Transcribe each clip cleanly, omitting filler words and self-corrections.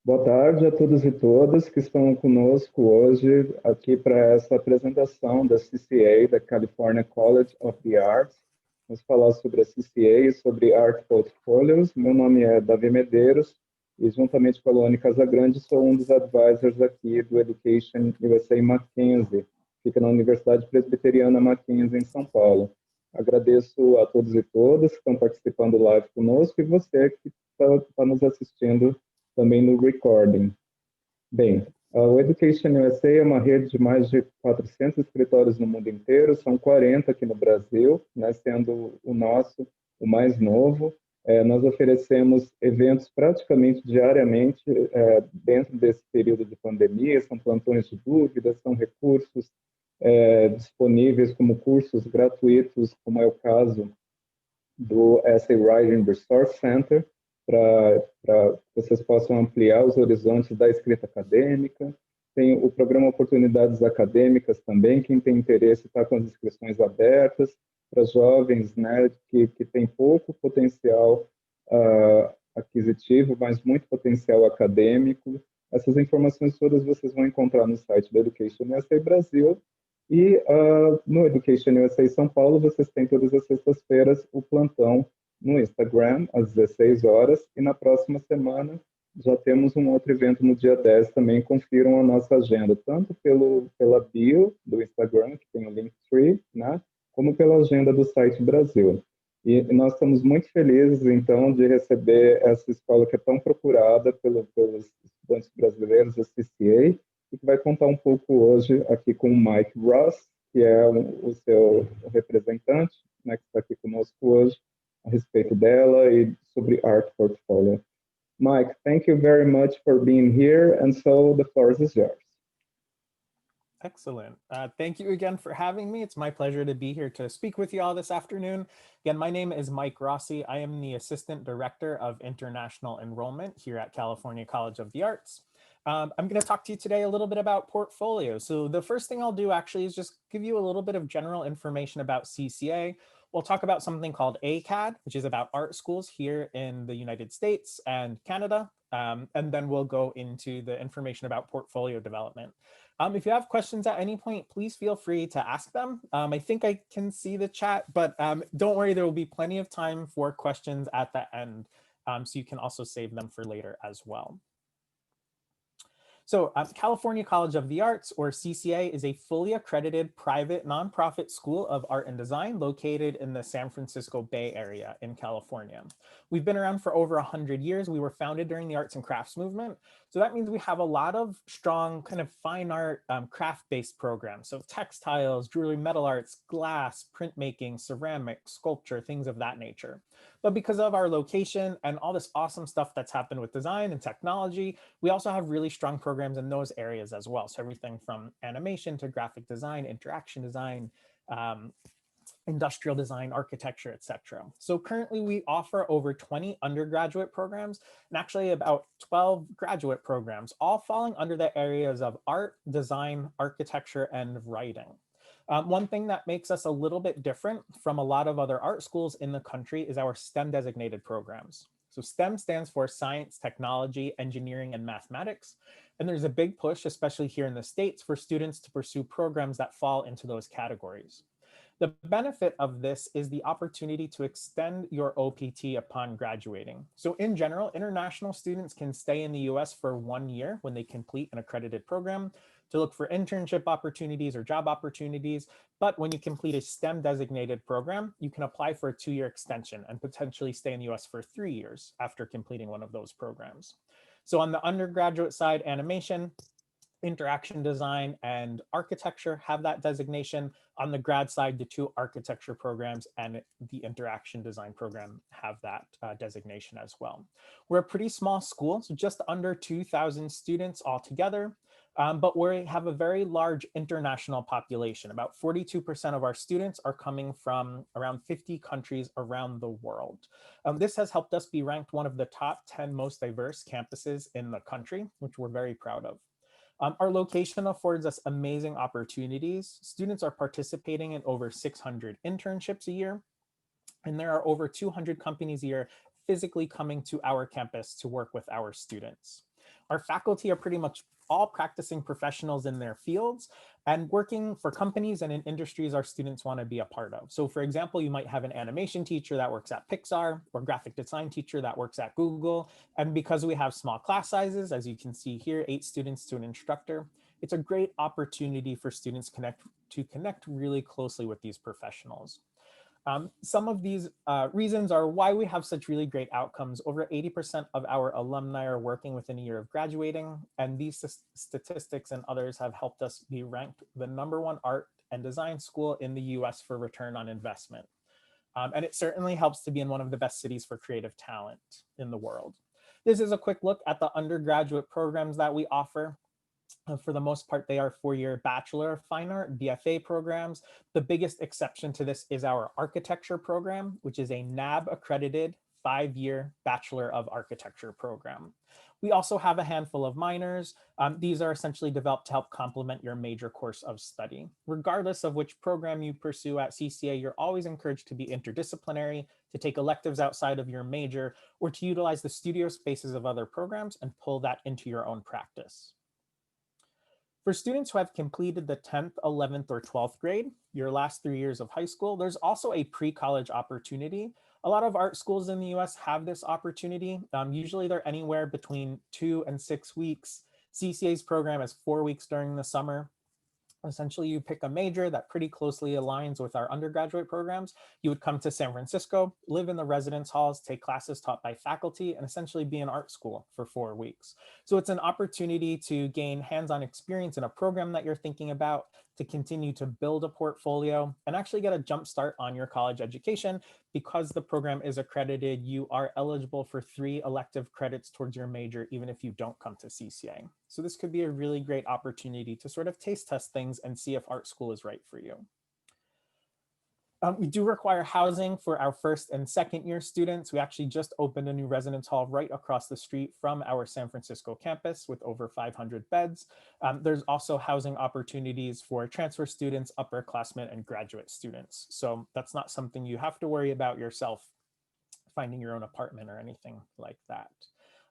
Boa tarde a todos e todas que estão conosco hoje aqui para essa apresentação da CCA, da California College of the Arts. Vamos falar sobre a CCA e sobre Art Portfolios. Meu nome é Davi Medeiros e, juntamente com a Luane Casagrande, sou um dos advisors aqui do EducationUSA Mackenzie, fica na Universidade Presbiteriana Mackenzie, em São Paulo. Agradeço a todos e todas que estão participando live conosco e você que está nos assistindo também no recording. Bem, o EducationUSA é uma rede de mais de 400 escritórios no mundo inteiro, são 40 aqui no Brasil, né, sendo o nosso o mais novo. Nós oferecemos eventos praticamente diariamente dentro desse período de pandemia, são plantões de dúvidas, são recursos disponíveis como cursos gratuitos, como é o caso do Essay Writing Resource Center, para que vocês possam ampliar os horizontes da escrita acadêmica. Tem o programa Oportunidades Acadêmicas também, quem tem interesse está com as inscrições abertas para jovens, né, que têm pouco potencial aquisitivo, mas muito potencial acadêmico. Essas informações todas vocês vão encontrar no site da EducationUSA Brasil. E no EducationUSA São Paulo, vocês têm todas as sextas-feiras o plantão no Instagram, às 16 horas, e na próxima semana já temos um outro evento no dia 10 também. Confiram a nossa agenda, tanto pela bio do Instagram, que tem o Linktree, né, como pela agenda do site Brasil. E nós estamos muito felizes, então, de receber essa escola que é tão procurada pelos estudantes brasileiros, a CCA, e que vai contar um pouco hoje aqui com o Mike Ross, que é o seu representante, né, que está aqui conosco hoje, a respeito dela e sobre Art Portfolio. Mike, thank you very much for being here, and so the floor is yours. Excellent. Thank you again for having me. It's my pleasure to be here to speak with you all this afternoon. Again, my name is Mike Rossi. I am the Assistant Director of International Enrollment here at California College of the Arts. I'm going to talk to you today a little bit about portfolio. So the first thing I'll do actually is just give you a little bit of general information about CCA. We'll talk about something called Acad, which is about art schools here in the United States and Canada. And then we'll go into the information about portfolio development. If you have questions at any point, please feel free to ask them. I think I can see the chat, but don't worry, there will be plenty of time for questions at the end. So you can also save them for later as well. So California College of the Arts, or CCA, is a fully accredited private nonprofit school of art and design located in the San Francisco Bay Area in California. We've been around for over 100 years. We were founded during the arts and crafts movement. So that means we have a lot of strong kind of fine art craft-based programs. So textiles, jewelry, metal arts, glass, printmaking, ceramic, sculpture, things of that nature. But because of our location and all this awesome stuff that's happened with design and technology, we also have really strong programs in those areas as well. So everything from animation to graphic design, interaction design, industrial design, architecture, etc. So currently we offer over 20 undergraduate programs and actually about 12 graduate programs, all falling under the areas of art, design, architecture, and writing. One thing that makes us a little bit different from a lot of other art schools in the country is our STEM designated programs. So STEM stands for science, technology, engineering, and mathematics. And there's a big push, especially here in the States, for students to pursue programs that fall into those categories. The benefit of this is the opportunity to extend your OPT upon graduating. So in general, international students can stay in the US for 1 year when they complete an accredited program to look for internship opportunities or job opportunities. But when you complete a STEM designated program, you can apply for a 2-year extension and potentially stay in the US for 3 years after completing one of those programs. So on the undergraduate side, animation, interaction design, and architecture have that designation. On the grad side, the 2 architecture programs and the interaction design program have that designation as well. We're a pretty small school, so just under 2,000 students altogether. But we have a very large international population. About 42% of our students are coming from around 50 countries around the world. This has helped us be ranked one of the top 10 most diverse campuses in the country, which we're very proud of. Our location affords us amazing opportunities. Students are participating in over 600 internships a year, and there are over 200 companies a year physically coming to our campus to work with our students. Our faculty are pretty much all practicing professionals in their fields and working for companies and in industries our students want to be a part of. So for example, you might have an animation teacher that works at Pixar or graphic design teacher that works at Google. And because we have small class sizes, as you can see here, 8 students to an instructor, it's a great opportunity for students to connect really closely with these professionals. Some of these reasons are why we have such really great outcomes. Over 80% of our alumni are working within a year of graduating, and these statistics and others have helped us be ranked the #1 art and design school in the US for return on investment. And it certainly helps to be in one of the best cities for creative talent in the world. This is a quick look at the undergraduate programs that we offer. For the most part, they are 4-year Bachelor of Fine Art, BFA programs. The biggest exception to this is our architecture program, which is a NAB accredited 5-year Bachelor of Architecture program. We also have a handful of minors. These are essentially developed to help complement your major course of study. Regardless of which program you pursue at CCA, you're always encouraged to be interdisciplinary, to take electives outside of your major, or to utilize the studio spaces of other programs and pull that into your own practice. For students who have completed the 10th, 11th, or 12th grade, your last 3 years of high school, there's also a pre-college opportunity. A lot of art schools in the US have this opportunity. Usually they're anywhere between 2 and 6 weeks. CCA's program is 4 weeks during the summer. Essentially, you pick a major that pretty closely aligns with our undergraduate programs. You would come to San Francisco, live in the residence halls, take classes taught by faculty, and essentially be in art school for 4 weeks. So it's an opportunity to gain hands-on experience in a program that you're thinking about, to continue to build a portfolio, and actually get a jump start on your college education. Because the program is accredited, you are eligible for 3 elective credits towards your major, even if you don't come to CCA. So this could be a really great opportunity to sort of taste test things and see if art school is right for you. We do require housing for our 1st and 2nd year students. We actually just opened a new residence hall right across the street from our San Francisco campus with over 500 beds. There's also housing opportunities for transfer students, upperclassmen, and graduate students. So that's not something you have to worry about yourself, finding your own apartment or anything like that.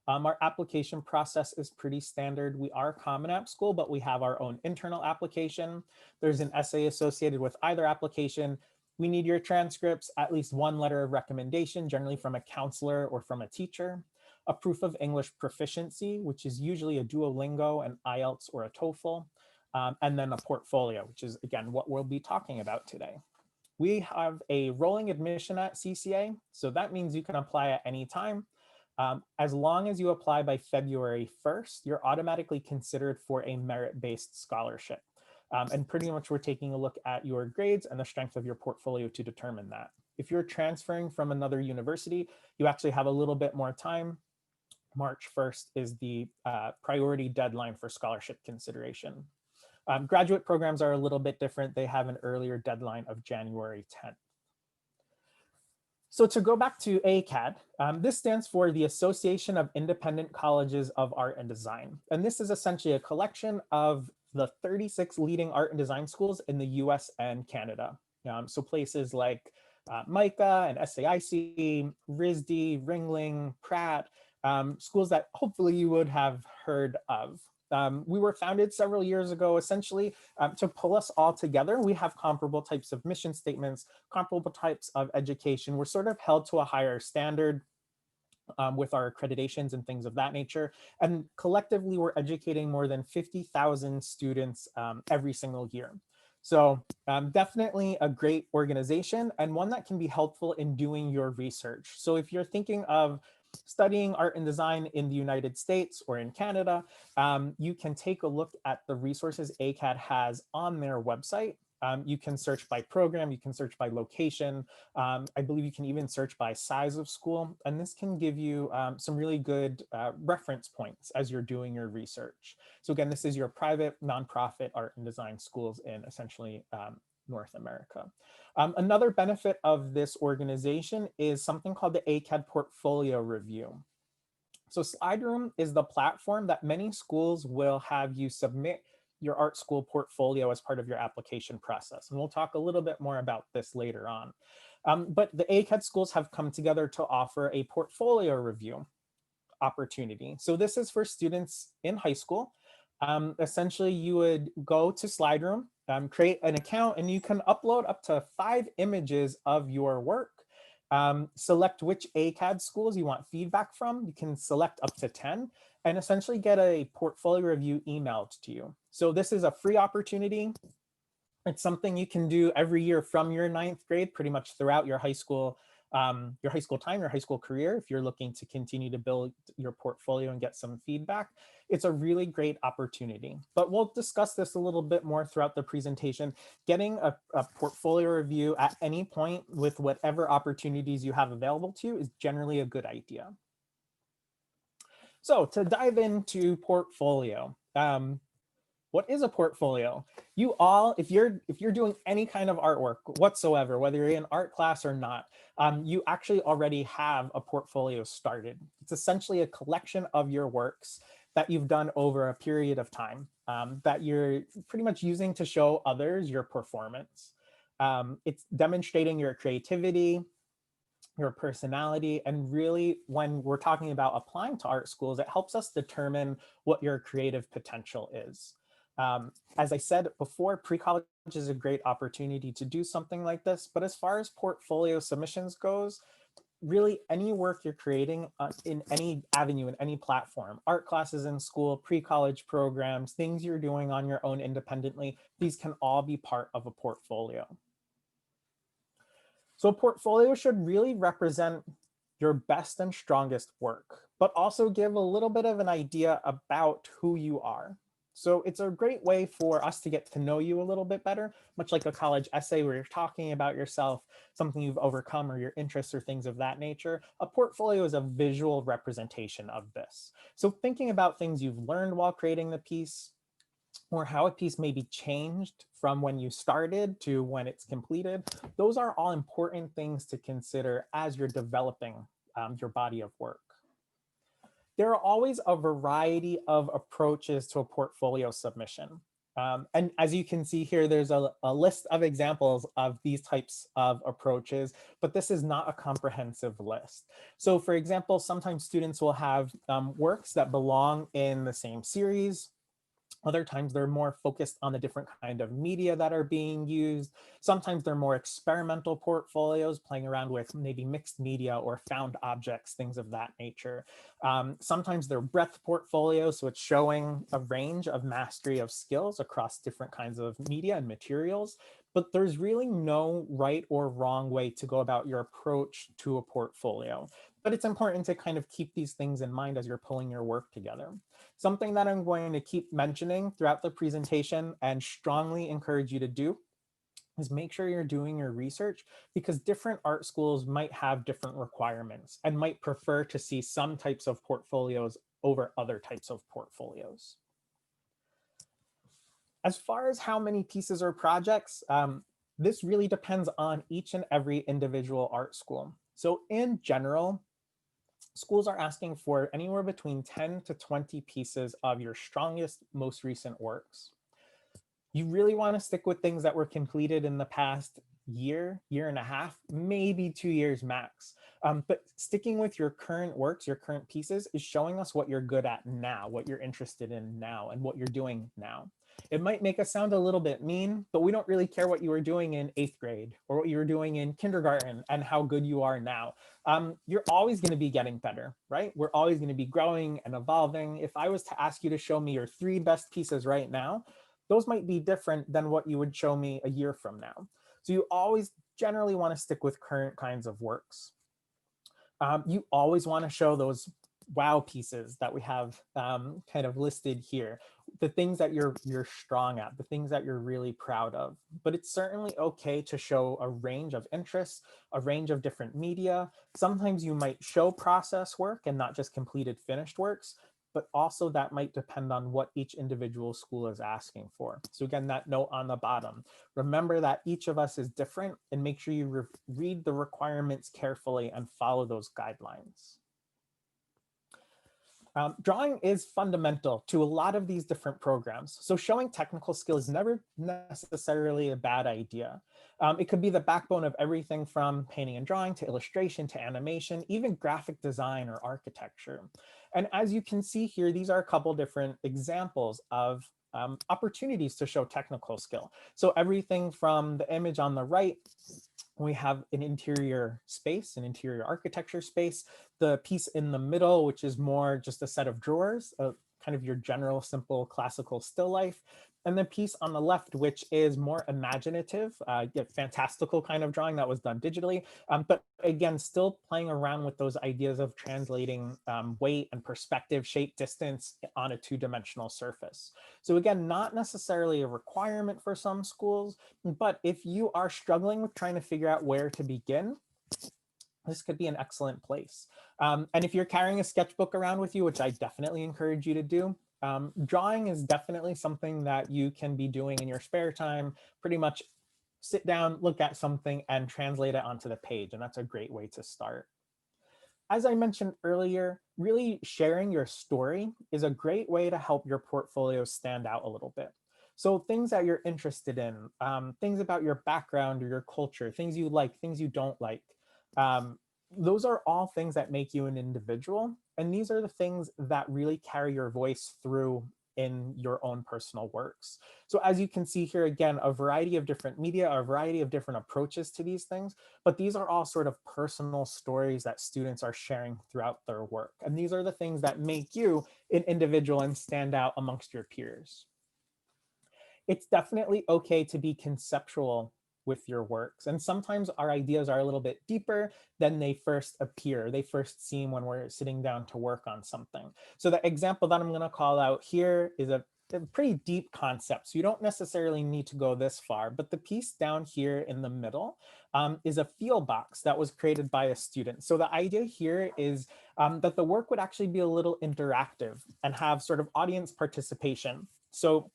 Our application process is pretty standard. We are a Common App school, but we have our own internal application. There's an essay associated with either application. We need your transcripts, at least 1 letter of recommendation, generally from a counselor or from a teacher, a proof of English proficiency, which is usually a Duolingo, an IELTS, or a TOEFL, and then a portfolio, which is, again, what we'll be talking about today. We have a rolling admission at CCA, so that means you can apply at any time. As long as you apply by February 1st, you're automatically considered for a merit-based scholarship. And pretty much we're taking a look at your grades and the strength of your portfolio to determine that. If you're transferring from another university, you actually have a little bit more time. March 1st is the priority deadline for scholarship consideration. Graduate programs are a little bit different. They have an earlier deadline of January 10th. So to go back to Acad, this stands for the Association of Independent Colleges of Art and Design. And this is essentially a collection of the 36 leading art and design schools in the US and Canada. So places like MICA and SAIC, RISD, Ringling, Pratt, schools that hopefully you would have heard of. We were founded several years ago, essentially, to pull us all together. We have comparable types of mission statements, comparable types of education. We're sort of held to a higher standard with our accreditations and things of that nature. And collectively, we're educating more than 50,000 students every single year. So definitely a great organization and one that can be helpful in doing your research. So if you're thinking of studying art and design in the United States or in Canada, you can take a look at the resources Acad has on their website. You can search by program, you can search by location. I believe you can even search by size of school. And this can give you some really good reference points as you're doing your research. So again, this is your private nonprofit art and design schools in essentially North America. Another benefit of this organization is something called the Acad Portfolio Review. So SlideRoom is the platform that many schools will have you submit your art school portfolio as part of your application process. And we'll talk a little bit more about this later on. But the Acad schools have come together to offer a portfolio review. opportunity. So this is for students in high school. Essentially, you would go to Slideroom, create an account, and you can upload up to 5 images of your work. Select which Acad schools you want feedback from. You can select up to 10 and essentially get a portfolio review emailed to you. So this is a free opportunity. It's something you can do every year from your 9th grade, pretty much throughout your high school time, your high school career, if you're looking to continue to build your portfolio and get some feedback. It's a really great opportunity. But we'll discuss this a little bit more throughout the presentation. Getting a portfolio review at any point with whatever opportunities you have available to you is generally a good idea. So to dive into portfolio, what is a portfolio? You all, if you're doing any kind of artwork whatsoever, whether you're in art class or not, you actually already have a portfolio started. It's essentially a collection of your works that you've done over a period of time that you're pretty much using to show others your performance. It's demonstrating your creativity, your personality, and really when we're talking about applying to art schools, it helps us determine what your creative potential is. As I said before, pre-college is a great opportunity to do something like this, but as far as portfolio submissions goes, really any work you're creating in any avenue, in any platform, art classes in school, pre-college programs, things you're doing on your own independently, these can all be part of a portfolio. So a portfolio should really represent your best and strongest work, but also give a little bit of an idea about who you are. So it's a great way for us to get to know you a little bit better, much like a college essay where you're talking about yourself, something you've overcome or your interests or things of that nature. A portfolio is a visual representation of this. So thinking about things you've learned while creating the piece, or how a piece may be changed from when you started to when it's completed, those are all important things to consider as you're developing your body of work. There are always a variety of approaches to a portfolio submission. And as you can see here, there's a list of examples of these types of approaches, but this is not a comprehensive list. So for example, sometimes students will have works that belong in the same series. Other times they're more focused on the different kind of media that are being used. Sometimes they're more experimental portfolios, playing around with maybe mixed media or found objects, things of that nature. Sometimes they're breadth portfolios, so it's showing a range of mastery of skills across different kinds of media and materials. But there's really no right or wrong way to go about your approach to a portfolio. But it's important to kind of keep these things in mind as you're pulling your work together. Something that I'm going to keep mentioning throughout the presentation and strongly encourage you to do is make sure you're doing your research, because different art schools might have different requirements and might prefer to see some types of portfolios over other types of portfolios. As far as how many pieces or projects, this really depends on each and every individual art school. So in general, schools are asking for anywhere between 10 to 20 pieces of your strongest, most recent works. You really want to stick with things that were completed in the past year, year and a half, maybe 2 years max. But sticking with your current works, your current pieces, is showing us what you're good at now, what you're interested in now, and what you're doing now. It might make us sound a little bit mean, but we don't really care what you were doing in 8th grade or what you were doing in kindergarten and how good you are now. You're always going to be getting better, right? We're always going to be growing and evolving. If I was to ask you to show me your 3 best pieces right now, those might be different than what you would show me a year from now. So you always generally want to stick with current kinds of works. You always want to show those wow pieces that we have kind of listed here, the things that you're strong at, the things that you're really proud of. But it's certainly okay to show a range of interests, a range of different media. Sometimes you might show process work and not just completed finished works, but also that might depend on what each individual school is asking for. So again, that note on the bottom, remember that each of us is different, and make sure you read the requirements carefully and follow those guidelines. Drawing is fundamental to a lot of these different programs. So showing technical skill is never necessarily a bad idea. It could be the backbone of everything from painting and drawing to illustration to animation, even graphic design or architecture. And as you can see here, these are a couple different examples of opportunities to show technical skill. So everything from the image on the right, we have an interior space, an interior architecture space, the piece in the middle, which is more just a set of drawers, kind of your general, simple, classical still life. And the piece on the left, which is more imaginative, fantastical kind of drawing that was done digitally. But again, still playing around with those ideas of translating weight and perspective, shape, distance on a two-dimensional surface. So again, not necessarily a requirement for some schools, but if you are struggling with trying to figure out where to begin, this could be an excellent place. And if you're carrying a sketchbook around with you, which I definitely encourage you to do, drawing is definitely something that you can be doing in your spare time. Pretty much sit down, look at something, and translate it onto the page. And that's a great way to start. As I mentioned earlier, really sharing your story is a great way to help your portfolio stand out a little bit. So things that you're interested in, things about your background or your culture, things you like, things you don't like. Those are all things that make you an individual. And these are the things that really carry your voice through in your own personal works. So as you can see here, again, a variety of different media, a variety of different approaches to these things, but these are all sort of personal stories that students are sharing throughout their work. And these are the things that make you an individual and stand out amongst your peers. It's definitely okay to be conceptual with your works. And sometimes our ideas are a little bit deeper than they first appear. They first seem when we're sitting down to work on something. So the example that I'm going to call out here is a pretty deep concept. So you don't necessarily need to go this far, but the piece down here in the middle is a feel box that was created by a student. So the idea here is that the work would actually be a little interactive and have sort of audience participation. So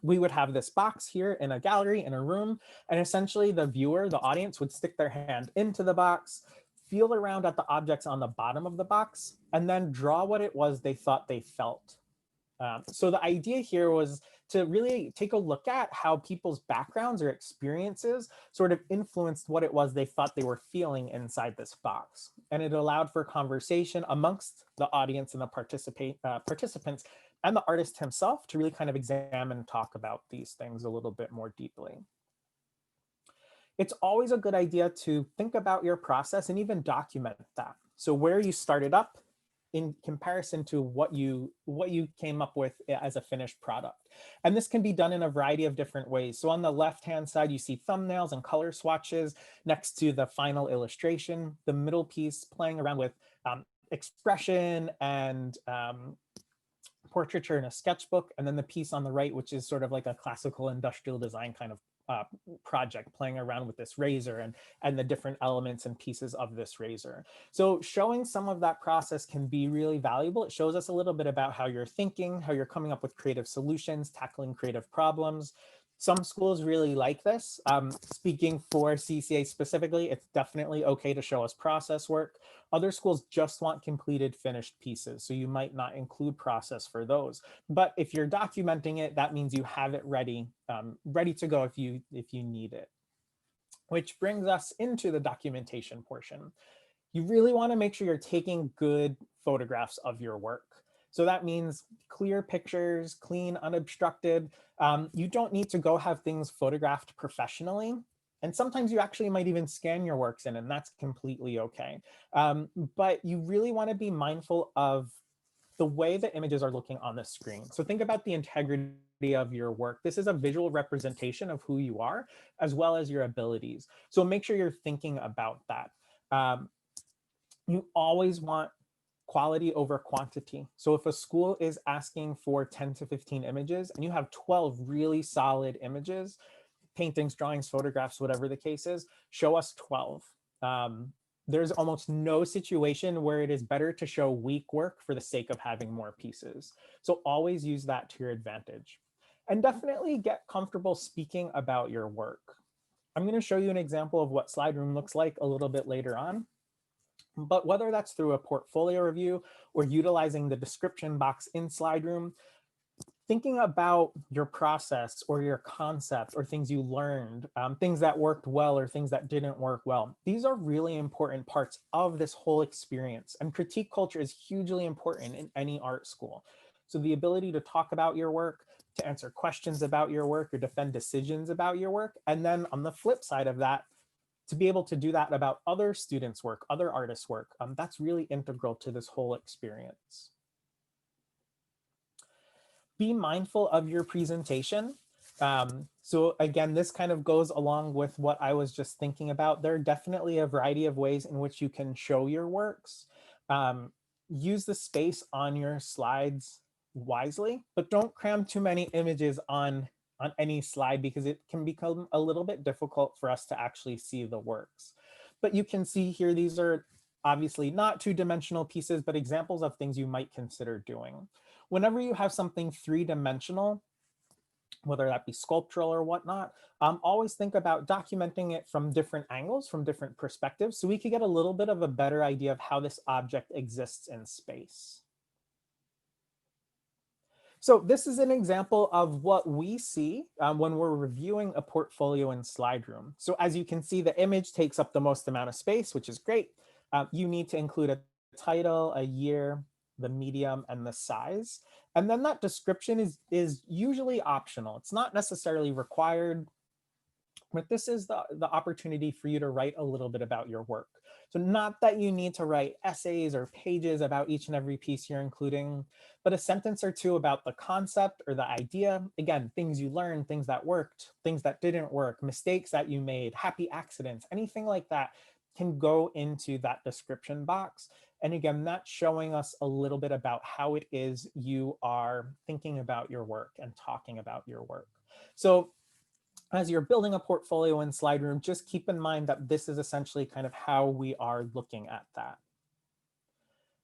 we would have this box here in a gallery, in a room, and essentially the viewer, the audience, would stick their hand into the box, feel around at the objects on the bottom of the box, and then draw what it was they thought they felt. So the idea here was to really take a look at how people's backgrounds or experiences sort of influenced what it was they thought they were feeling inside this box. And it allowed for conversation amongst the audience and the participants and the artist himself to really kind of examine and talk about these things a little bit more deeply. It's always a good idea to think about your process and even document that. So where you started up in comparison to what you came up with as a finished product. And this can be done in a variety of different ways. So on the left-hand side, you see thumbnails and color swatches next to the final illustration, the middle piece playing around with expression and portraiture in a sketchbook, and then the piece on the right, which is sort of like a classical industrial design kind of project, playing around with this razor and the different elements and pieces of this razor. So showing some of that process can be really valuable. It shows us a little bit about how you're thinking, how you're coming up with creative solutions, tackling creative problems. Some schools really like this. Speaking for CCA specifically, it's definitely okay to show us process work. Other schools just want completed finished pieces, so you might not include process for those. But if you're documenting it, that means you have it ready, ready to go if you need it. Which brings us into the documentation portion. You really want to make sure you're taking good photographs of your work. So that means clear pictures, clean, unobstructed. You don't need to go have things photographed professionally. And sometimes you actually might even scan your works in, and that's completely okay. But you really want to be mindful of the way the images are looking on the screen. So think about the integrity of your work. This is a visual representation of who you are, as well as your abilities. So make sure you're thinking about that. You always want quality over quantity. So if a school is asking for 10 to 15 images and you have 12 really solid images, paintings, drawings, photographs, whatever the case is, show us 12. There's almost no situation where it is better to show weak work for the sake of having more pieces. So always use that to your advantage. And definitely get comfortable speaking about your work. I'm going to show you an example of what Slide Room looks like a little bit later on. But whether that's through a portfolio review or utilizing the description box in SlideRoom, thinking about your process or your concept or things you learned, things that worked well or things that didn't work well. These are really important parts of this whole experience. And critique culture is hugely important in any art school. So the ability to talk about your work, to answer questions about your work, or defend decisions about your work. And then on the flip side of that, to be able to do that about other students' work, other artists' work, that's really integral to this whole experience. Be mindful of your presentation. So again, this kind of goes along with what I was just thinking about. There are definitely a variety of ways in which you can show your works. Use the space on your slides wisely, but don't cram too many images on any slide because it can become a little bit difficult for us to actually see the works. But you can see here, these are obviously not two-dimensional pieces, but examples of things you might consider doing. Whenever you have something three-dimensional, whether that be sculptural or whatnot, always think about documenting it from different angles, from different perspectives, so we could get a little bit of a better idea of how this object exists in space. So this is an example of what we see when we're reviewing a portfolio in SlideRoom. So as you can see, the image takes up the most amount of space, which is great. You need to include a title, a year, the medium, and the size. And then that description is usually optional. It's not necessarily required, but this is the opportunity for you to write a little bit about your work. So not that you need to write essays or pages about each and every piece you're including, but a sentence or two about the concept or the idea. Again, things you learned, things that worked, things that didn't work, mistakes that you made, happy accidents, anything like that can go into that description box. And again, that's showing us a little bit about how it is you are thinking about your work and talking about your work. So as you're building a portfolio in SlideRoom, just keep in mind that this is essentially kind of how we are looking at that.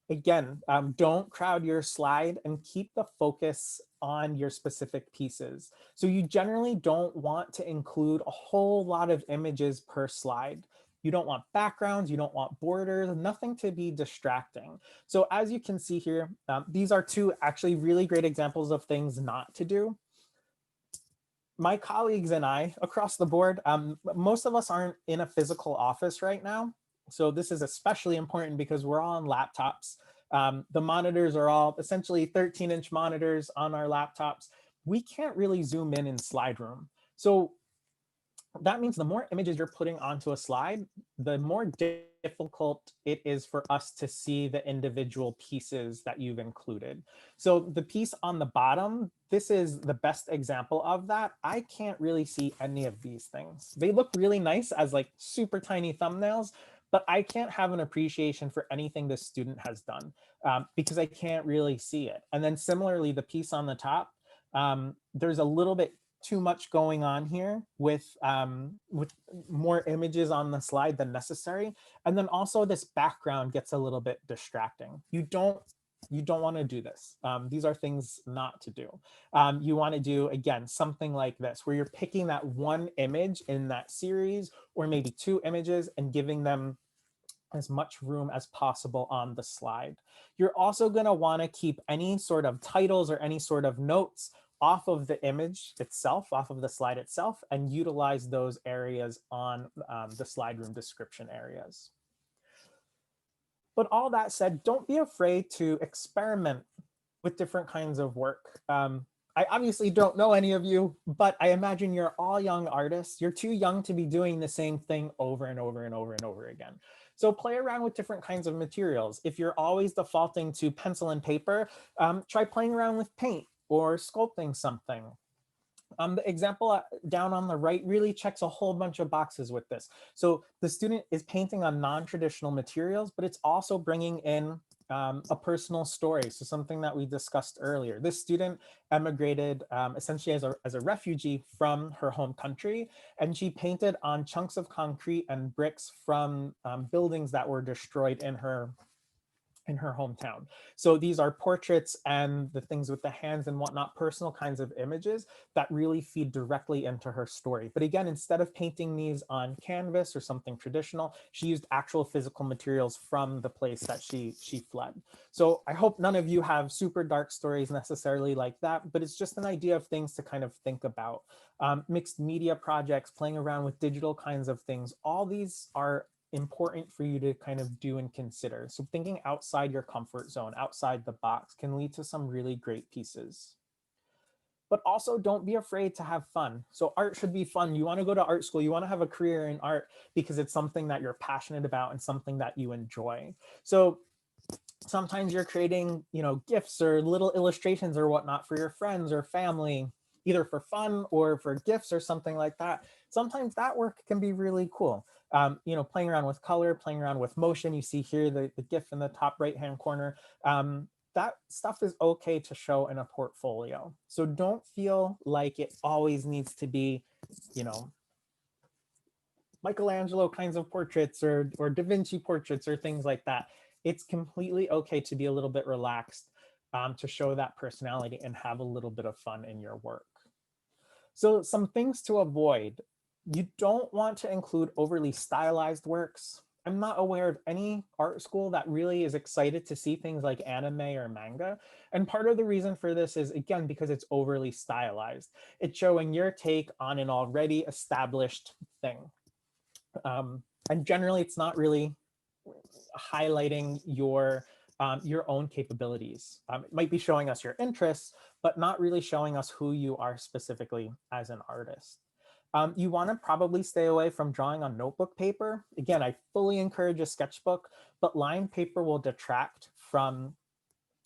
Again, don't crowd your slide and keep the focus on your specific pieces. So you generally don't want to include a whole lot of images per slide. You don't want backgrounds, you don't want borders, nothing to be distracting. So as you can see here, these are two actually really great examples of things not to do. My colleagues and I across the board, most of us aren't in a physical office right now. So this is especially important because we're all on laptops. The monitors are all essentially 13-inch monitors on our laptops. We can't really zoom in SlideRoom. So that means the more images you're putting onto a slide, the more difficult it is for us to see the individual pieces that you've included. So the piece on the bottom, this is the best example of that. I can't really see any of these things. They look really nice as like super tiny thumbnails, but I can't have an appreciation for anything this student has done because I can't really see it. And then similarly, the piece on the top, there's a little bit too much going on here with more images on the slide than necessary. And then also this background gets a little bit distracting. You don't want to do this. These are things not to do. You want to do, again, something like this, where you're picking that one image in that series, or maybe two images, and giving them as much room as possible on the slide. You're also going to want to keep any sort of titles or any sort of notes off of the image itself, off of the slide itself, and utilize those areas on the SlideRoom description areas. But all that said, don't be afraid to experiment with different kinds of work. I obviously don't know any of you, but I imagine you're all young artists. You're too young to be doing the same thing over and over and over and over again. So play around with different kinds of materials. If you're always defaulting to pencil and paper, try playing around with paint or sculpting something. The example down on the right really checks a whole bunch of boxes with this. So the student is painting on non-traditional materials, but it's also bringing in a personal story. So something that we discussed earlier. This student emigrated essentially as a refugee from her home country, and she painted on chunks of concrete and bricks from buildings that were destroyed in her in her hometown. So these are portraits and the things with the hands and whatnot, personal kinds of images that really feed directly into her story. But again, instead of painting these on canvas or something traditional, she used actual physical materials from the place that she fled. So I hope none of you have super dark stories necessarily like that, but it's just an idea of things to kind of think about. Mixed media projects, playing around with digital kinds of things, all these are important for you to kind of do and consider. So thinking outside your comfort zone, outside the box, can lead to some really great pieces. But also don't be afraid to have fun. So art should be fun. You want to go to art school, you want to have a career in art because it's something that you're passionate about and something that you enjoy. So sometimes you're creating, gifts or little illustrations or whatnot for your friends or family, either for fun or for gifts or something like that. Sometimes that work can be really cool. Playing around with color, playing around with motion. You see here the GIF in the top right-hand corner. That stuff is okay to show in a portfolio. So don't feel like it always needs to be, Michelangelo kinds of portraits or Da Vinci portraits or things like that. It's completely okay to be a little bit relaxed, to show that personality and have a little bit of fun in your work. So some things to avoid. You don't want to include overly stylized works. I'm not aware of any art school that really is excited to see things like anime or manga. And part of the reason for this is, again, because it's overly stylized. It's showing your take on an already established thing. And generally, it's not really highlighting your own capabilities. It might be showing us your interests, but not really showing us who you are specifically as an artist. You want to probably stay away from drawing on notebook paper. Again, I fully encourage a sketchbook, but lined paper will detract from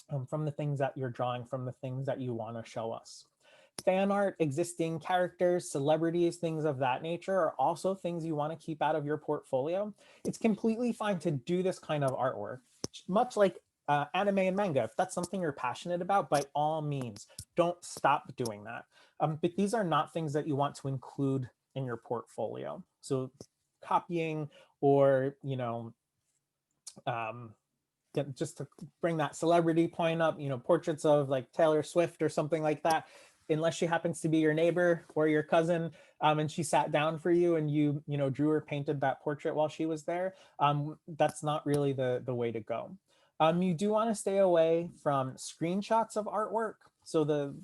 the things that you're drawing, from the things that you want to show us. Fan art, existing characters, celebrities, things of that nature are also things you want to keep out of your portfolio. It's completely fine to do this kind of artwork, much like anime and manga. If that's something you're passionate about, by all means, don't stop doing that. But these are not things that you want to include in your portfolio. So copying or, just to bring that celebrity point up, portraits of like Taylor Swift or something like that, unless she happens to be your neighbor or your cousin, and she sat down for you and you drew or painted that portrait while she was there, that's not really the way to go. You do want to stay away from screenshots of artwork. So the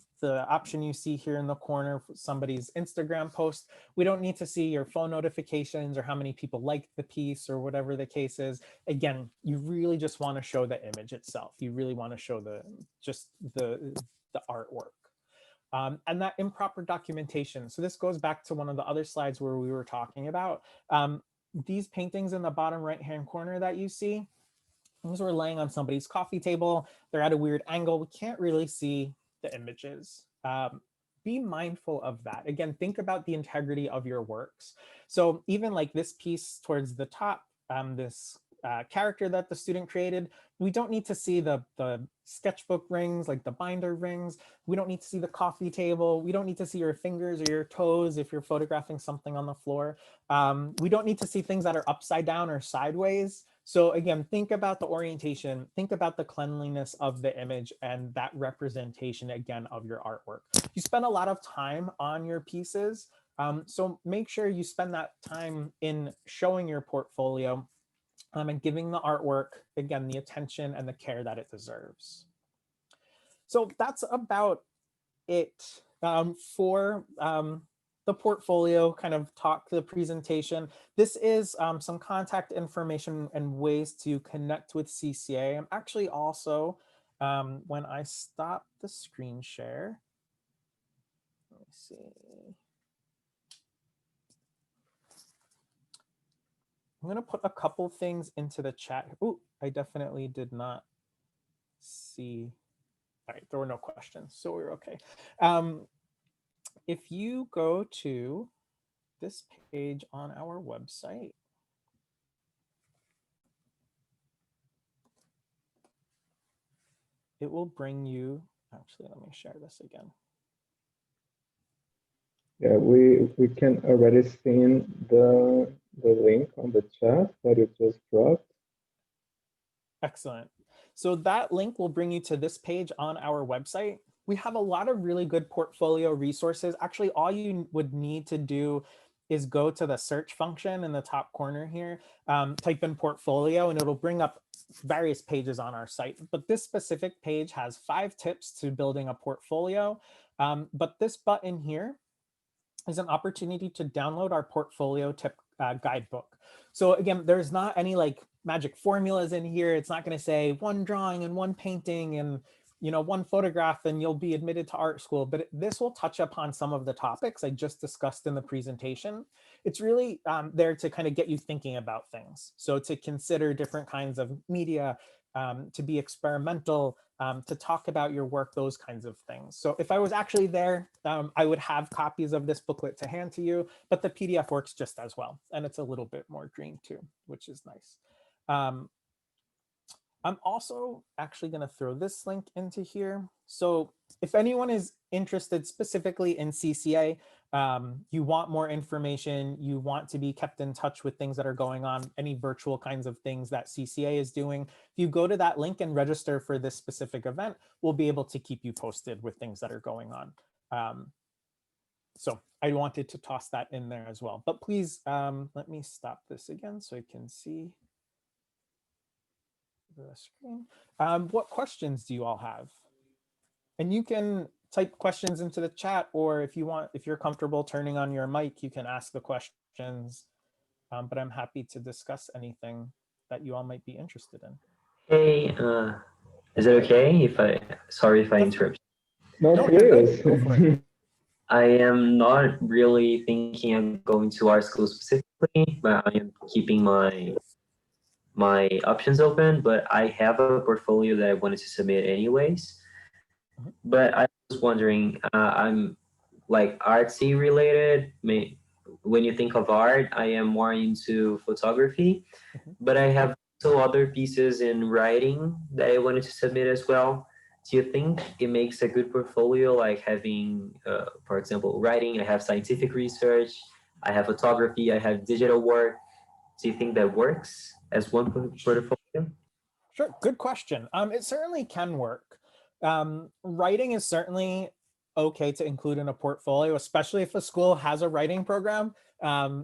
option you see here in the corner, somebody's Instagram post, we don't need to see your phone notifications or how many people liked the piece or whatever the case is. Again, you really just want to show the image itself. You really want to show the artwork. And that improper documentation. So this goes back to one of the other slides where we were talking about these paintings in the bottom right-hand corner that you see. Those were laying on somebody's coffee table. They're at a weird angle. We can't really see the images. Be mindful of that. Again, think about the integrity of your works. So even like this piece towards the top, this character that the student created, we don't need to see the sketchbook rings, like the binder rings. We don't need to see the coffee table. We don't need to see your fingers or your toes if you're photographing something on the floor. We don't need to see things that are upside down or sideways. So again, think about the orientation, think about the cleanliness of the image and that representation, again, of your artwork. You spend a lot of time on your pieces, so make sure you spend that time in showing your portfolio and giving the artwork, again, the attention and the care that it deserves. So that's about it for the portfolio kind of talk, the presentation. This is some contact information and ways to connect with CCA. I'm actually also, when I stop the screen share, let me see. I'm going to put a couple things into the chat. Oh, I definitely did not see. All right, there were no questions, so we're okay. If you go to this page on our website, it will bring you, actually, let me share this again. Yeah, we can already see the link on the chat that you just dropped. Excellent. So that link will bring you to this page on our website. We have a lot of really good portfolio resources. Actually, all you would need to do is go to the search function in the top corner here, type in portfolio, and it'll bring up various pages on our site. But this specific page has 5 tips to building a portfolio. But this button here is an opportunity to download our portfolio tip guidebook. So again, there's not any like magic formulas in here. It's not going to say one drawing and one painting and one photograph and you'll be admitted to art school, but this will touch upon some of the topics I just discussed in the presentation. It's really there to kind of get you thinking about things. So to consider different kinds of media, to be experimental, to talk about your work, those kinds of things. So if I was actually there, I would have copies of this booklet to hand to you, but the PDF works just as well. And it's a little bit more green too, which is nice. I'm also actually going to throw this link into here. So if anyone is interested specifically in CCA, you want more information, you want to be kept in touch with things that are going on, any virtual kinds of things that CCA is doing, if you go to that link and register for this specific event, we'll be able to keep you posted with things that are going on. So I wanted to toss that in there as well. But please let me stop this again so I can see the screen. What questions do you all have? And you can type questions into the chat, or if you're comfortable turning on your mic, you can ask the questions. But I'm happy to discuss anything that you all might be interested in. Hey, is it okay sorry if I interrupt? No, please. Go for it. I am not really thinking of going to art school specifically, but I am keeping my options open, but I have a portfolio that I wanted to submit anyways. But I was wondering, I'm like artsy related. When you think of art, I am more into photography, but I have also other pieces in writing that I wanted to submit as well. Do you think it makes a good portfolio, like having, for example, writing? I have scientific research, I have photography, I have digital work. Do you think that works as one portfolio? Sure, good question. It certainly can work. Writing is certainly okay to include in a portfolio, especially if a school has a writing program.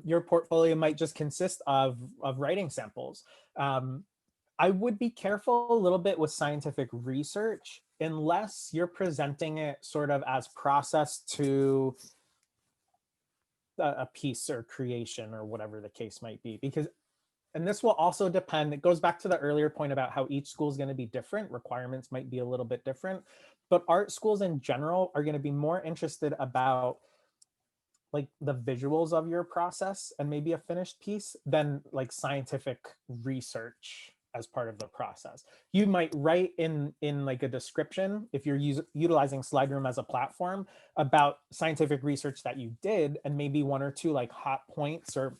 Your portfolio might just consist of writing samples. I would be careful a little bit with scientific research unless you're presenting it sort of as process to a piece or creation or whatever the case might be, because and this will also depend, it goes back to the earlier point about how each school is going to be different, requirements might be a little bit different, but art schools in general are going to be more interested about like the visuals of your process and maybe a finished piece than like scientific research as part of the process. You might write in like a description, if you're utilizing SlideRoom as a platform, about scientific research that you did, and maybe 1 or 2 like hot points or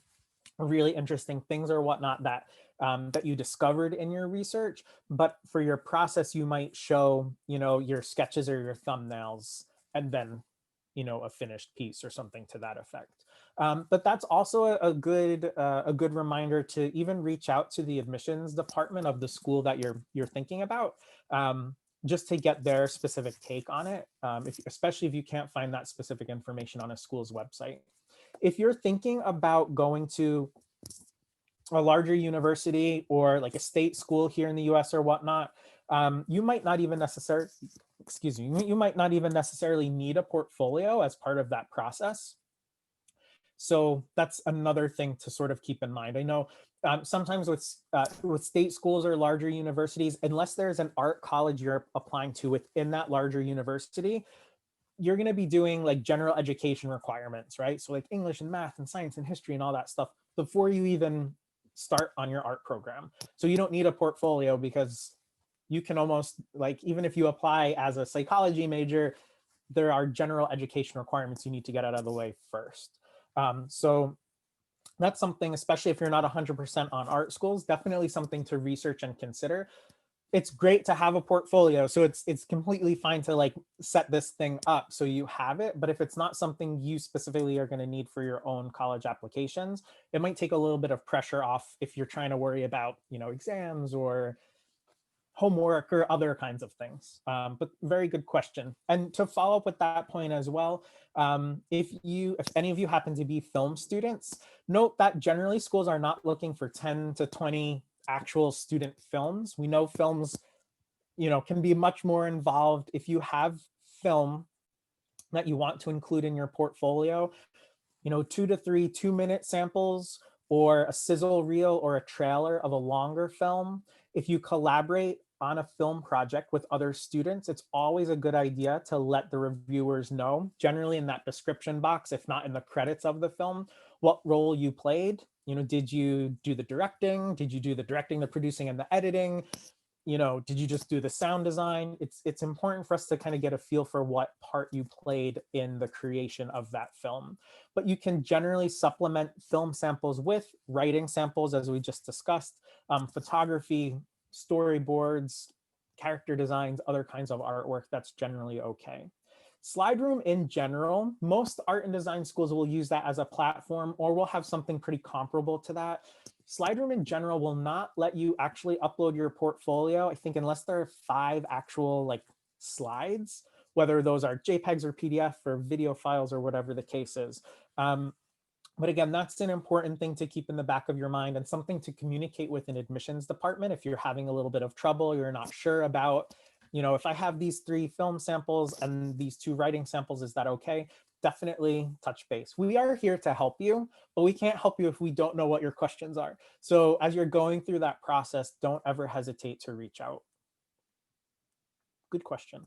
really interesting things or whatnot that that you discovered in your research. But for your process, you might show, your sketches or your thumbnails, and then, a finished piece or something to that effect. But that's also a good reminder to even reach out to the admissions department of the school that you're thinking about, just to get their specific take on it, especially if you can't find that specific information on a school's website. If you're thinking about going to a larger university or like a state school here in the US or whatnot, you might not even necessarily, you might not even necessarily need a portfolio as part of that process. So that's another thing to sort of keep in mind. I know sometimes with state schools or larger universities, unless there's an art college you're applying to within that larger university, you're going to be doing like general education requirements, right? So like English and math and science and history and all that stuff before you even start on your art program. So you don't need a portfolio, because you can almost, like, even if you apply as a psychology major, there are general education requirements you need to get out of the way first. So that's something, especially if you're not 100% on art schools, definitely something to research and consider. It's great to have a portfolio, so it's completely fine to like set this thing up so you have it. But if it's not something you specifically are going to need for your own college applications, it might take a little bit of pressure off if you're trying to worry about, exams or homework or other kinds of things. But very good question. And to follow up with that point as well, if any of you happen to be film students, note that generally schools are not looking for 10 to 20 actual student films. We know films, can be much more involved. If you have film that you want to include in your portfolio, 2 to 3 2-minute samples or a sizzle reel or a trailer of a longer film. If you collaborate on a film project with other students, it's always a good idea to let the reviewers know, generally in that description box, if not in the credits of the film, what role you played. Did you do the directing? Did you do the directing, the producing, and the editing? Did you just do the sound design? It's important for us to kind of get a feel for what part you played in the creation of that film. But you can generally supplement film samples with writing samples, as we just discussed, photography, storyboards, character designs, other kinds of artwork. That's generally okay. Slide Room in general, most art and design schools will use that as a platform, or will have something pretty comparable to that. Slide Room in general will not let you actually upload your portfolio, I think, unless there are 5 actual slides, whether those are JPEGs or PDF or video files or whatever the case is. But again, that's an important thing to keep in the back of your mind and something to communicate with an admissions department if you're having a little bit of trouble, you're not sure about, if I have these 3 film samples and these 2 writing samples, is that okay? Definitely touch base. We are here to help you, but we can't help you if we don't know what your questions are. So as you're going through that process, don't ever hesitate to reach out. Good question.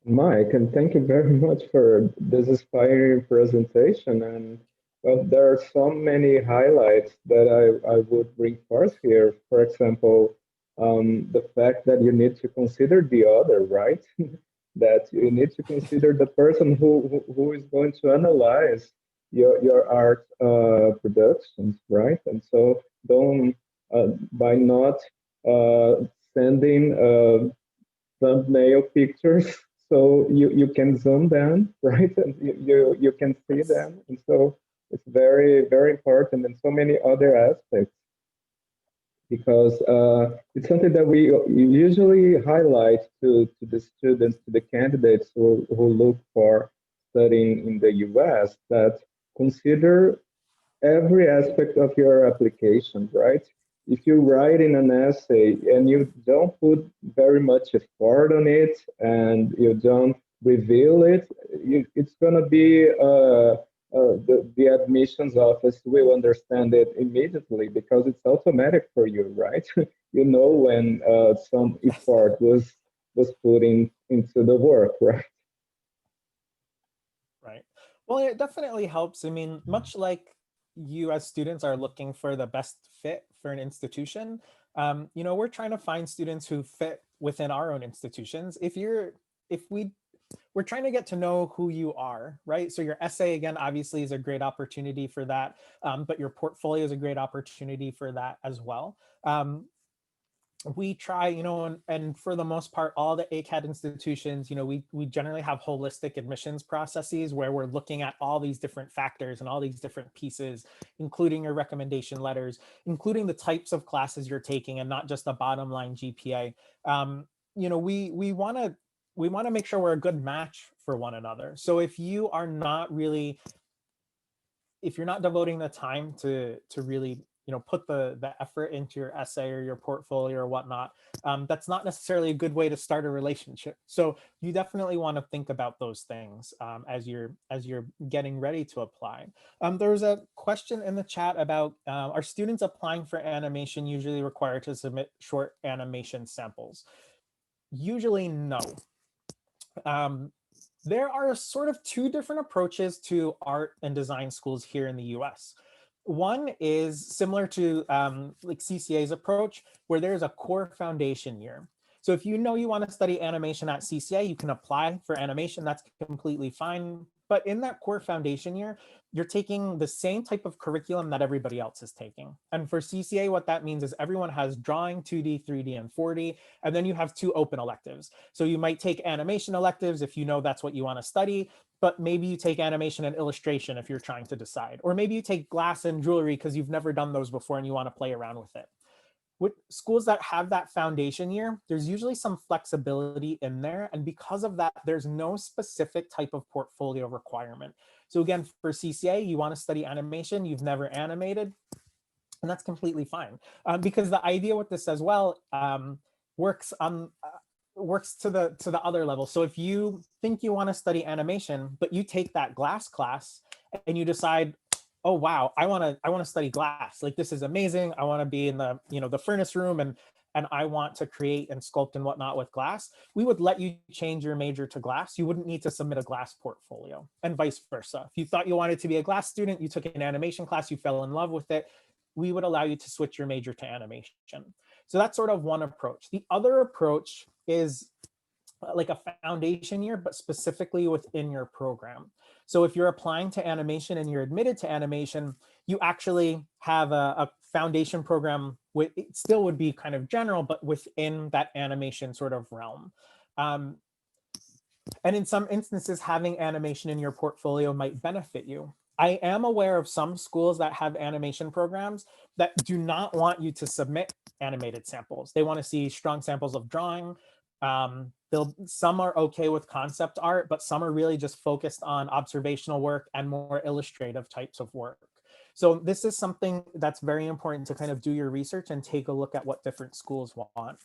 Mike, and thank you very much for this inspiring presentation. And well, there are so many highlights that I would reinforce here. For example, the fact that you need to consider the other, right? That you need to consider the person who is going to analyze your art productions, right? And so don't, by not sending thumbnail pictures, so you can zoom them, right? And you can see them. And so it's very, very important in so many other aspects, because it's something that we usually highlight to the students, to the candidates who look for studying in the US, that consider every aspect of your application, right? If you write in an essay and you don't put very much effort on it and you don't reveal it, it's going to be the admissions office will understand it immediately, because it's automatic for you, right? You know when some effort was put into the work, right? Right. Well, it definitely helps. I mean, much like you as students are looking for the best fit for an institution, we're trying to find students who fit within our own institutions. We're trying to get to know who you are, right? So your essay, again, obviously is a great opportunity for that, but your portfolio is a great opportunity for that as well. We try, and for the most part, all the Acad institutions, we generally have holistic admissions processes where we're looking at all these different factors and all these different pieces, including your recommendation letters, including the types of classes you're taking and not just the bottom line GPA. We want to make sure we're a good match for one another. So if you're not devoting the time to really put the effort into your essay or your portfolio or whatnot, that's not necessarily a good way to start a relationship. So you definitely want to think about those things as you're getting ready to apply. There was a question in the chat about, are students applying for animation usually required to submit short animation samples? Usually no. There are sort of 2 different approaches to art and design schools here in the US. One is similar to like CCA's approach, where there's a core foundation year. So if you want to study animation at CCA, you can apply for animation. That's completely fine. But in that core foundation year, you're taking the same type of curriculum that everybody else is taking. And for CCA, what that means is everyone has drawing, 2D, 3D, and 4D, and then you have 2 open electives. So you might take animation electives if that's what you want to study, but maybe you take animation and illustration if you're trying to decide. Or maybe you take glass and jewelry because you've never done those before and you want to play around with it. with schools that have that foundation year, there's usually some flexibility in there. And because of that, there's no specific type of portfolio requirement. So again, for CCA, you want to study animation, you've never animated, and that's completely fine. Because the idea with this as well works to the other level. So if you think you want to study animation, but you take that glass class and you decide, oh wow, I want to study glass. Like, this is amazing. I want to be in the, the furnace room and I want to create and sculpt and whatnot with glass. We would let you change your major to glass. You wouldn't need to submit a glass portfolio, and vice versa. If you thought you wanted to be a glass student, you took an animation class, you fell in love with it, we would allow you to switch your major to animation. So that's sort of one approach. The other approach is like a foundation year, but specifically within your program. So if you're applying to animation and you're admitted to animation, you actually have a foundation program. It still would be kind of general, but within that animation sort of realm. And in some instances, having animation in your portfolio might benefit you. I am aware of some schools that have animation programs that do not want you to submit animated samples. They want to see strong samples of drawing. Some are okay with concept art, but some are really just focused on observational work and more illustrative types of work. So this is something that's very important to kind of do your research and take a look at what different schools want.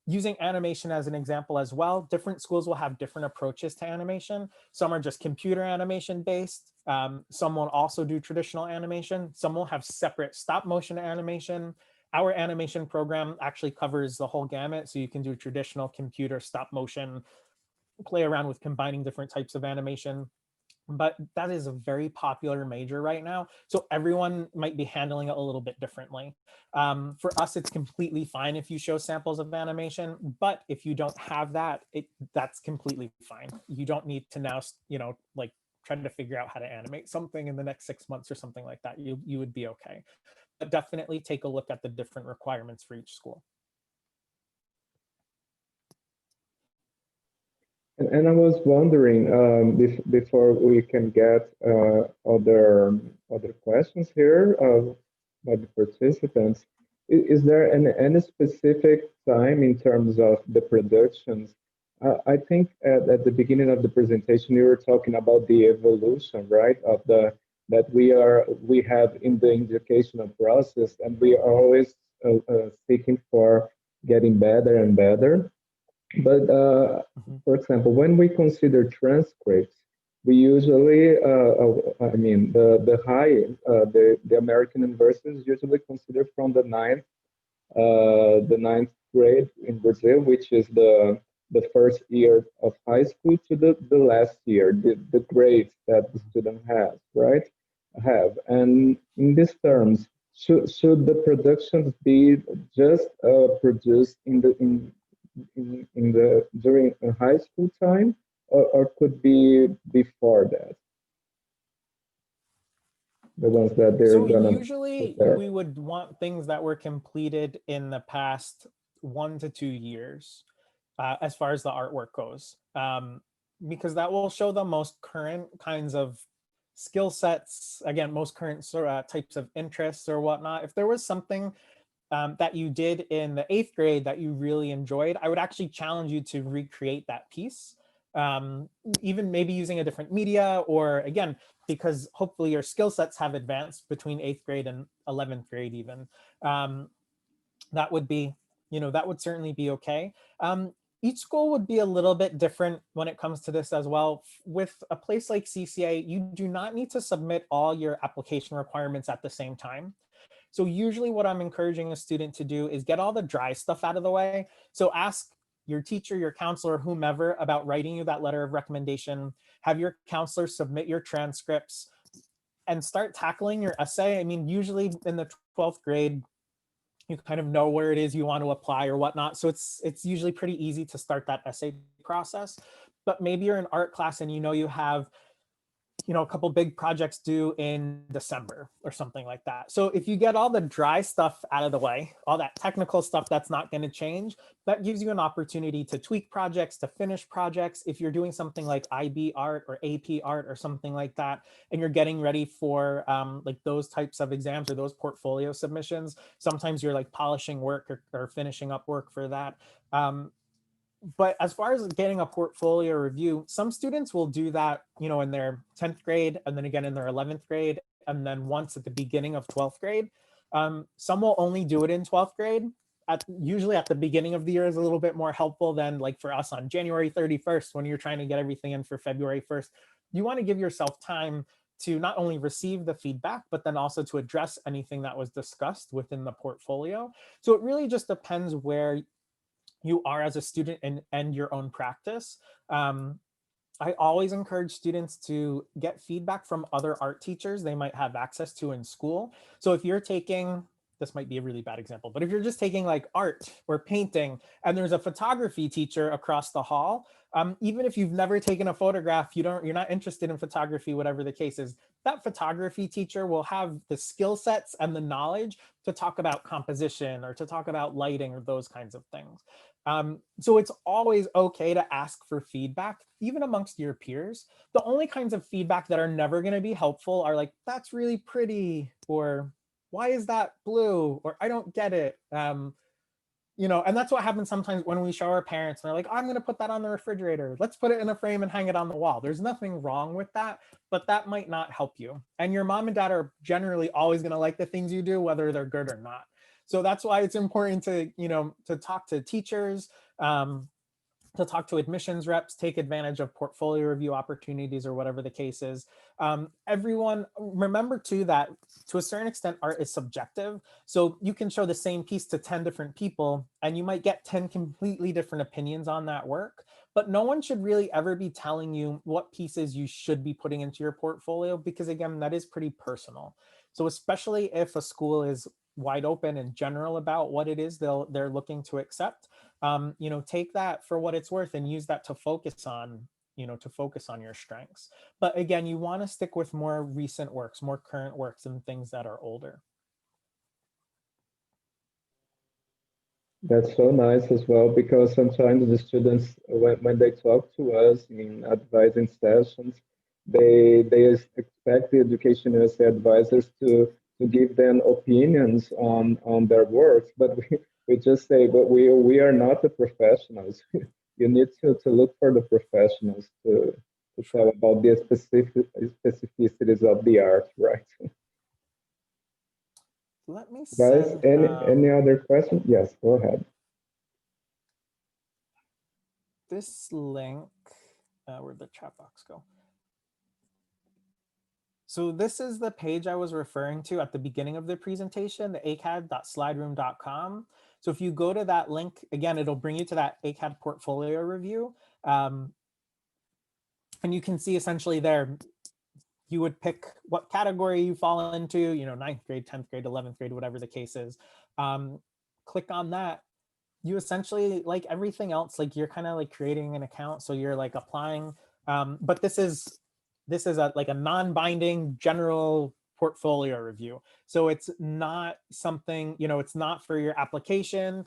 Using animation as an example as well, different schools will have different approaches to animation. Some are just computer animation based. Some will also do traditional animation. Some will have separate stop motion animation. Our animation program actually covers the whole gamut. So you can do traditional, computer, stop motion, play around with combining different types of animation. But that is a very popular major right now. So everyone might be handling it a little bit differently. For us, it's completely fine if you show samples of animation, but if you don't have that, that's completely fine. You don't need to now, like trying to figure out how to animate something in the next 6 months or something like that. You would be okay. But definitely take a look at the different requirements for each school. And I was wondering, before we can get other questions here by the participants, is there any specific time in terms of the productions? I think at the beginning of the presentation, you were talking about the evolution, right, of that we have in the educational process, and we are always seeking for getting better and better. But for example, when we consider transcripts, we usually, I mean, the American universities usually consider from the ninth grade in Brazil, which is the first year of high school, to the last year, the grades that the student has, right? And in these terms, should the productions be just produced during a high school time, or could be before that? The ones that they're so usually we would want things that were completed in the past 1 to 2 years, as far as the artwork goes, because that will show the most current kinds of skill sets, again, most current types of interests or whatnot. If there was something that you did in the 8th grade that you really enjoyed, I would actually challenge you to recreate that piece, even maybe using a different media, or again, because hopefully your skill sets have advanced between 8th grade and 11th grade even. That would be, that would certainly be okay. Each school would be a little bit different when it comes to this as well. With a place like CCA, you do not need to submit all your application requirements at the same time. So usually what I'm encouraging a student to do is get all the dry stuff out of the way. So ask your teacher, your counselor, whomever about writing you that letter of recommendation, have your counselor submit your transcripts, and start tackling your essay. I mean, usually in the 12th grade, you kind of know where it is you want to apply or whatnot. So it's usually pretty easy to start that essay process. But maybe you're in art class and you have a couple big projects due in December or something like that. So if you get all the dry stuff out of the way, all that technical stuff that's not going to change, that gives you an opportunity to tweak projects, to finish projects. If you're doing something like IB art or AP art or something like that, and you're getting ready for like those types of exams or those portfolio submissions, sometimes you're like polishing work or finishing up work for that. But as far as getting a portfolio review, some students will do that, in their 10th grade, and then again in their 11th grade, and then once at the beginning of 12th grade. Some will only do it in 12th grade. Usually at the beginning of the year is a little bit more helpful than like for us on January 31st, when you're trying to get everything in for February 1st. You want to give yourself time to not only receive the feedback, but then also to address anything that was discussed within the portfolio. So it really just depends where you are as a student and your own practice. I always encourage students to get feedback from other art teachers they might have access to in school. So if you're taking, this might be a really bad example, but if you're just taking like art or painting and there's a photography teacher across the hall, even if you've never taken a photograph, you're not interested in photography, whatever the case is, that photography teacher will have the skill sets and the knowledge to talk about composition or to talk about lighting or those kinds of things. So it's always okay to ask for feedback, even amongst your peers. The only kinds of feedback that are never going to be helpful are like, that's really pretty, or why is that blue, or I don't get it. And that's what happens sometimes when we show our parents and they're like, I'm going to put that on the refrigerator. Let's put it in a frame and hang it on the wall. There's nothing wrong with that, but that might not help you. And your mom and dad are generally always going to like the things you do, whether they're good or not. So that's why it's important to, to talk to teachers, to talk to admissions reps, take advantage of portfolio review opportunities or whatever the case is. Everyone, remember too that to a certain extent, art is subjective. So you can show the same piece to 10 different people and you might get 10 completely different opinions on that work, but no one should really ever be telling you what pieces you should be putting into your portfolio, because again, that is pretty personal. So especially if a school is wide open and general about what it is they're looking to accept, take that for what it's worth and use that to focus on, your strengths. But again, you want to stick with more recent works, more current works, and things that are older. That's so nice as well, because sometimes the students, when they talk to us in advising sessions, they expect the EducationUSA advisors to give them opinions on their works, but we just say, but we are not the professionals. You need to look for the professionals to tell about the specificities of the art, right? Let me Guys, send, any other questions? Yes, go ahead. this link, where'd the chat box go? So this is the page I was referring to at the beginning of the presentation, the acad.slideroom.com. So if you go to that link, again, it'll bring you to that Acad portfolio review. And you can see essentially there, you would pick what category you fall into, 9th grade, 10th grade, 11th grade, whatever the case is. Click on that. You essentially, like everything else, like you're kind of like creating an account. So you're like applying, but this is like a non-binding general portfolio review. So it's not something, it's not for your application.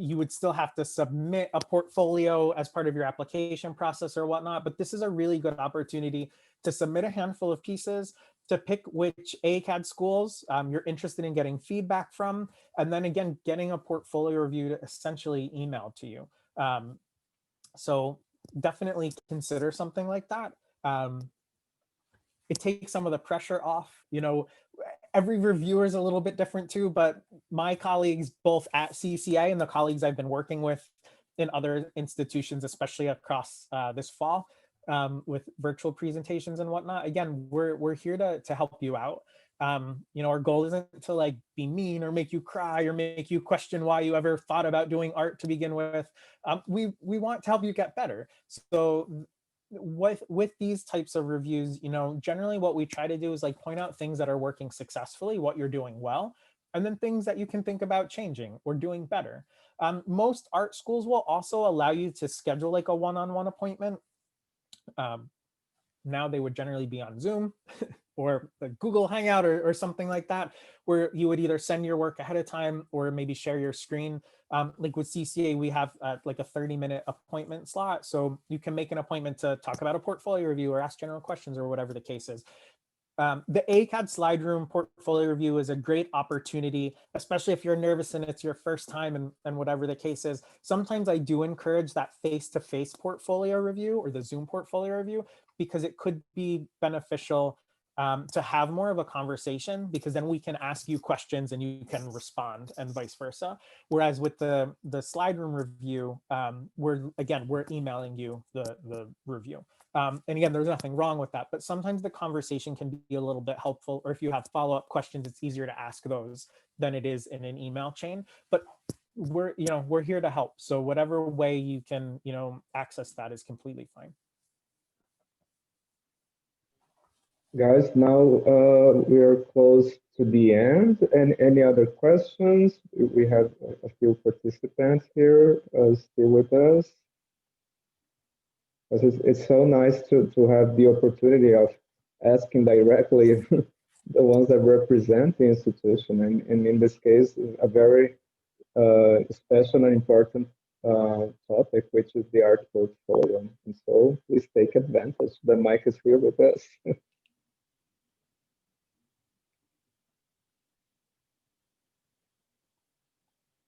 You would still have to submit a portfolio as part of your application process or whatnot, but this is a really good opportunity to submit a handful of pieces, to pick which Acad schools you're interested in getting feedback from, and then again, getting a portfolio review essentially emailed to you. So definitely consider something like that. It takes some of the pressure off. Every reviewer is a little bit different too, but my colleagues both at CCA and the colleagues I've been working with in other institutions, especially across this fall with virtual presentations and whatnot, again, we're here to help you out. Our goal isn't to like be mean or make you cry or make you question why you ever thought about doing art to begin with. We want to help you get better. So with these types of reviews, generally what we try to do is like point out things that are working successfully, what you're doing well, and then things that you can think about changing or doing better. Most art schools will also allow you to schedule like a one-on-one appointment. now they would generally be on Zoom or the Google Hangout or something like that, where you would either send your work ahead of time or maybe share your screen. Like with CCA, we have like a 30-minute appointment slot. So you can make an appointment to talk about a portfolio review or ask general questions or whatever the case is. The Acad slide room portfolio review is a great opportunity, especially if you're nervous and it's your first time and whatever the case is. Sometimes I do encourage that face-to-face portfolio review or the Zoom portfolio review, because it could be beneficial to have more of a conversation, because then we can ask you questions and you can respond and vice versa. Whereas with the slide room review, we're emailing you the review. And again, there's nothing wrong with that, but sometimes the conversation can be a little bit helpful, or if you have follow-up questions, it's easier to ask those than it is in an email chain. But we're here to help. So whatever way you can, access that is completely fine. Guys, now we are close to the end. And any other questions? We have a few participants here still with us. It's so nice to have the opportunity of asking directly the ones that represent the institution. And in this case, a very special and important topic, which is the art portfolio. And so please take advantage. The mic is here with us.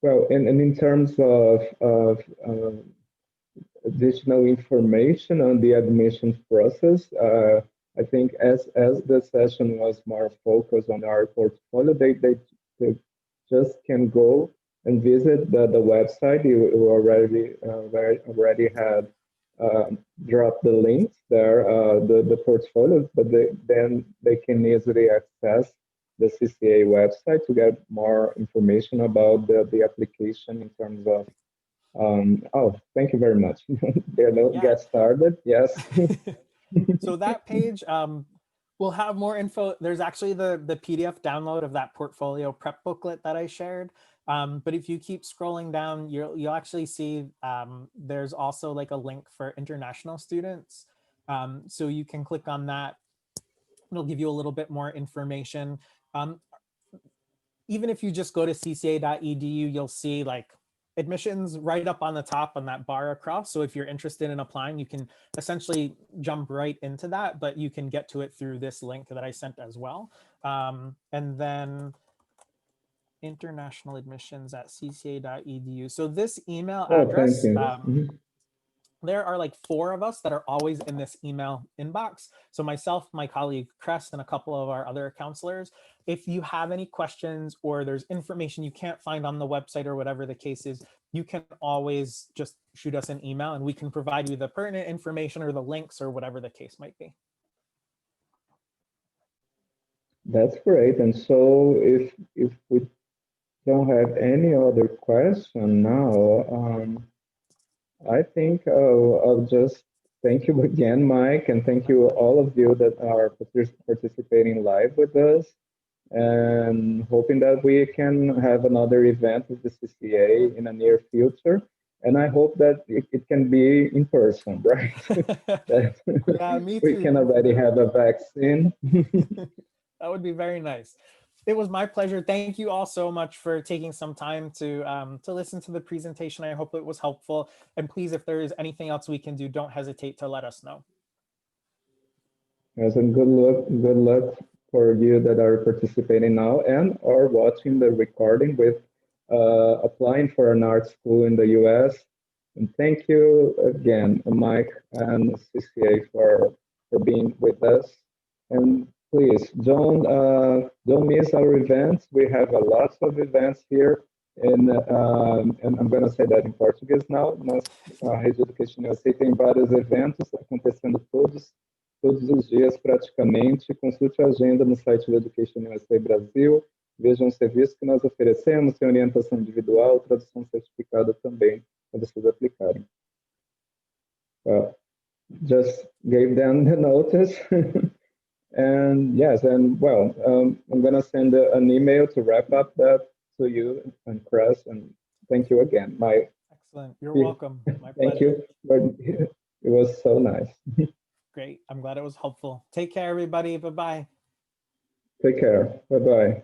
Well, and in terms of additional information on the admissions process, I think as the session was more focused on our portfolio, they just can go and visit the website. You already had dropped the links there, the portfolios, but then they can easily access the CCA website to get more information about the application in terms of oh, thank you very much. Get started. Yes. So that page will have more info. There's actually the PDF download of that portfolio prep booklet that I shared. But if you keep scrolling down, you'll actually see there's also like a link for international students. So you can click on that. It'll give you a little bit more information. Even if you just go to cca.edu, you'll see like admissions right up on the top on that bar across. So if you're interested in applying, you can essentially jump right into that, but you can get to it through this link that I sent as well. And then international admissions at cca.edu. So this email address, there are like 4 of us that are always in this email inbox. So myself, my colleague Cress, and a couple of our other counselors. If you have any questions or there's information you can't find on the website or whatever the case is, you can always just shoot us an email and we can provide you the pertinent information or the links or whatever the case might be. That's great. And so if we don't have any other question now, I think I'll just thank you again, Mike, and thank you all of you that are participating live with us, and hoping that we can have another event with the CCA in the near future. And I hope that it can be in person, right? Yeah, me too. We can already have a vaccine. That would be very nice. It was my pleasure. Thank you all so much for taking some time to listen to the presentation. I hope it was helpful. And please, if there is anything else we can do, don't hesitate to let us know. Yes, and good luck for you that are participating now and are watching the recording with applying for an art school in the US. And thank you again, Mike and CCA for being with us. And please don't miss our events. We have a lot of events here, and I'm going to say that in Português now. Nós, a Rede EducationUSA tem vários eventos acontecendo todos os dias praticamente. Consulte a agenda no site do EducationUSA Brasil. Vejam os serviços que nós oferecemos, tem orientação individual, tradução certificada também para vocês aplicarem. Just gave them the notice. And yes, and well, I'm going to send an email to wrap up that to you and Chris, and thank you again. Excellent. You're welcome. My pleasure. Thank you. It was so nice. Great. Great. I'm glad it was helpful. Take care, everybody. Bye-bye. Take care. Bye-bye.